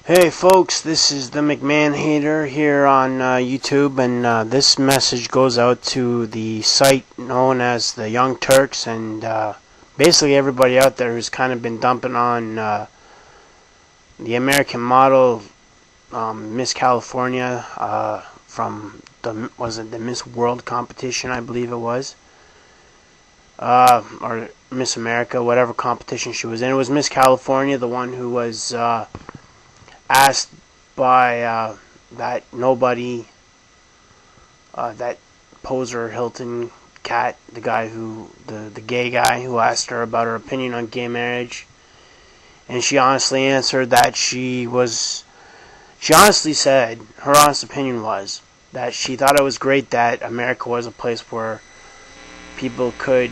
Hey folks, this is the McMahon Hater here on YouTube, and this message goes out to the site known as the Young Turks, and basically everybody out there who's kind of been dumping on the American model, Miss California, from the Miss World competition, I believe it was, or Miss America, whatever competition she was in. It was Miss California, the one who was asked by that nobody, that poser Hilton cat, the guy the gay guy who asked her about her opinion on gay marriage, and she honestly answered that she honestly said her honest opinion was that she thought it was great that America was a place where people could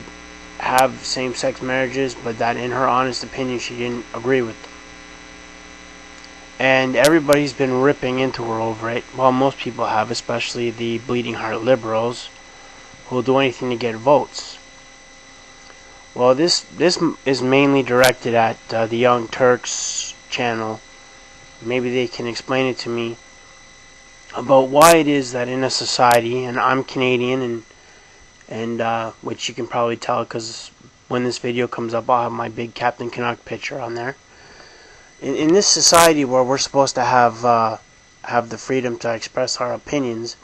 have same-sex marriages, but that in her honest opinion she didn't agree with them. And everybody's been ripping into her over it. Well, most people have, especially the bleeding heart liberals who will do anything to get votes. Well, this is mainly directed at the Young Turks channel. Maybe they can explain it to me about why it is that in a society, and I'm Canadian, and which you can probably tell because when this video comes up, I'll have my big Captain Canuck picture on there. In this society where we're supposed to have the freedom to express our opinions,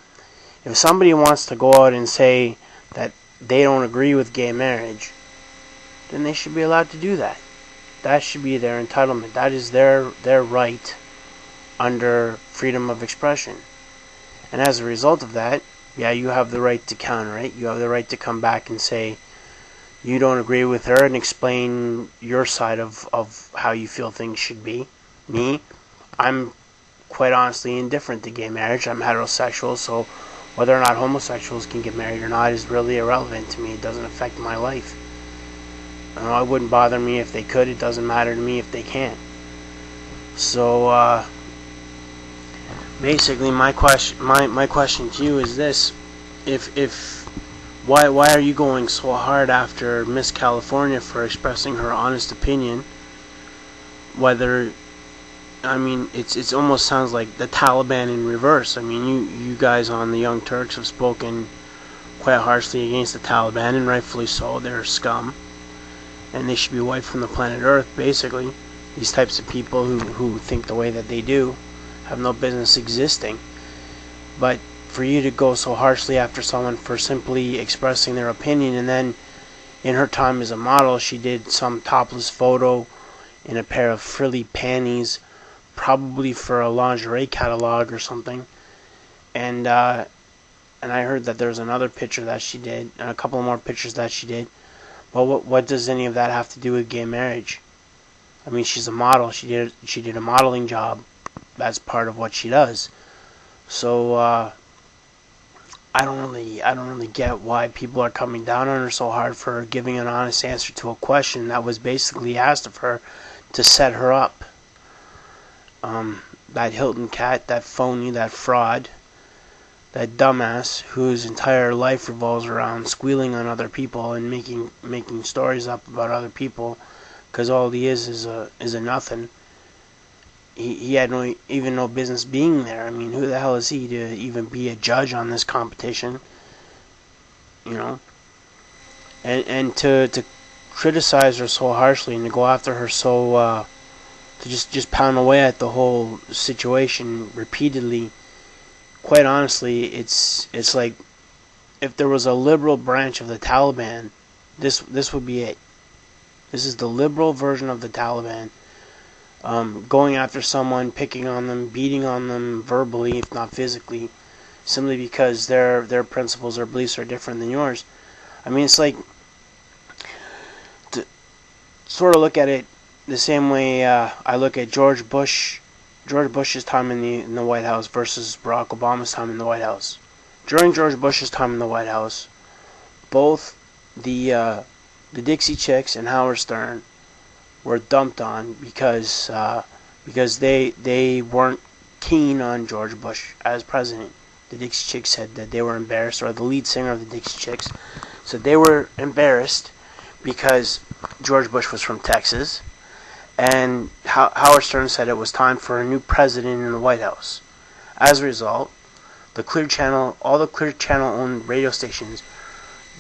if somebody wants to go out and say that they don't agree with gay marriage, then they should be allowed to do that. That should be their entitlement. That is their right under freedom of expression. And as a result of that, yeah, you have the right to counter it. You have the right to come back and say you don't agree with her and explain your side of how you feel things should be. Me, I'm quite honestly indifferent to gay marriage. I'm heterosexual, so whether or not homosexuals can get married or not is really irrelevant to me. It doesn't affect my life. It wouldn't bother me if they could. It doesn't matter to me if they can't. So basically my question to you is this: Why are you going so hard after Miss California for expressing her honest opinion? It almost sounds like the Taliban in reverse. I mean, you guys on the Young Turks have spoken quite harshly against the Taliban, and rightfully so. They're scum, and they should be wiped from the planet Earth, basically. These types of people who think the way that they do have no business existing. But for you to go so harshly after someone for simply expressing their opinion, and then in her time as a model she did some topless photo in a pair of frilly panties, probably for a lingerie catalog or something, and I heard that there's another picture that she did and a couple more pictures that she did. Well, what does any of that have to do with gay marriage? I mean, she's a model. She did a modeling job. That's part of what she does. So I don't really get why people are coming down on her so hard for giving an honest answer to a question that was basically asked of her to set her up. That Hilton cat, that phony, that fraud, that dumbass whose entire life revolves around squealing on other people and making stories up about other people, because all he is a nothing. He had even no business being there. I mean, who the hell is he to even be a judge on this competition? You know? And to criticize her so harshly and to go after her so, to just pound away at the whole situation repeatedly, quite honestly, it's like if there was a liberal branch of the Taliban, this would be it. This is the liberal version of the Taliban. Going after someone, picking on them, beating on them verbally, if not physically, simply because their principles or beliefs are different than yours. I mean, it's like to sort of look at it the same way I look at George Bush's time in the White House versus Barack Obama's time in the White House. During George Bush's time in the White House, both the Dixie Chicks and Howard Stern were dumped on because they weren't keen on George Bush as president. The Dixie Chicks said that they were embarrassed, or the lead singer of the Dixie Chicks said they were embarrassed because George Bush was from Texas, and Howard Stern said it was time for a new president in the White House. As a result, all the Clear Channel owned radio stations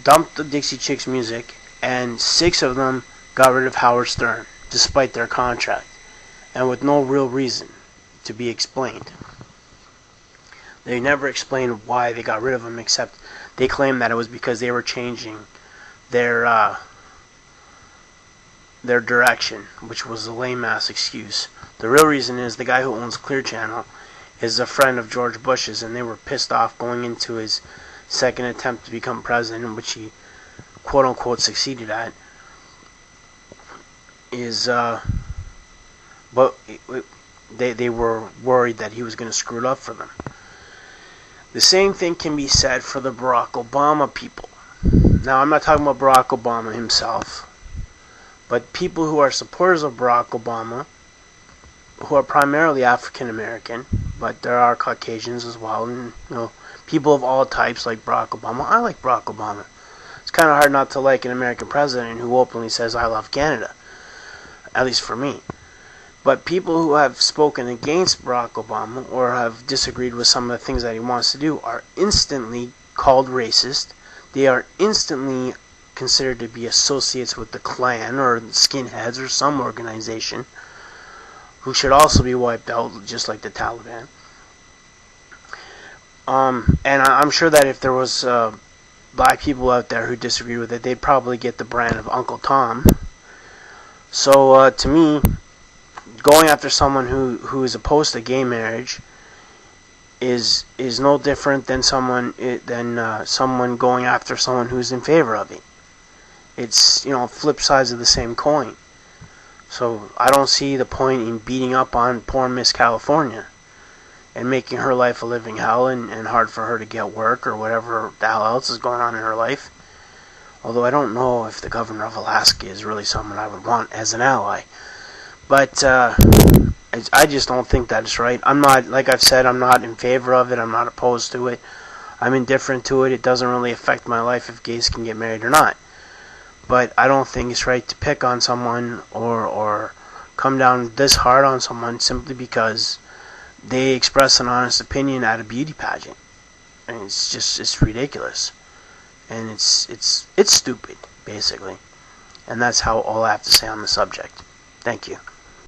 dumped the Dixie Chicks music, and 6 of them got rid of Howard Stern, despite their contract, and with no real reason to be explained. They never explained why they got rid of him, except they claimed that it was because they were changing their direction, which was a lame-ass excuse. The real reason is the guy who owns Clear Channel is a friend of George Bush's, and they were pissed off going into his second attempt to become president, which he quote-unquote succeeded at, but they were worried that he was going to screw it up for them. The same thing can be said for the Barack Obama people. Now, I'm not talking about Barack Obama himself, but people who are supporters of Barack Obama, who are primarily African American, but there are Caucasians as well, and people of all types like Barack Obama. I like Barack Obama. It's kind of hard not to like an American president who openly says, "I love Canada," at least for me. But people who have spoken against Barack Obama or have disagreed with some of the things that he wants to do are instantly called racist. They are instantly considered to be associates with the Klan or the skinheads or some organization who should also be wiped out, just like the Taliban. And I'm sure that if there was black people out there who disagreed with it, they'd probably get the brand of Uncle Tom. So to me, going after someone who is opposed to gay marriage is no different than someone going after someone who's in favor of it. It's flip sides of the same coin. So I don't see the point in beating up on poor Miss California and making her life a living hell and hard for her to get work or whatever the hell else is going on in her life. Although I don't know if the governor of Alaska is really someone I would want as an ally. But I just don't think that is right. I'm not, like I've said, I'm not in favor of it. I'm not opposed to it. I'm indifferent to it. It doesn't really affect my life if gays can get married or not. But I don't think it's right to pick on someone or come down this hard on someone simply because they express an honest opinion at a beauty pageant. And it's ridiculous. And it's stupid, basically. And that's all I have to say on the subject. Thank you.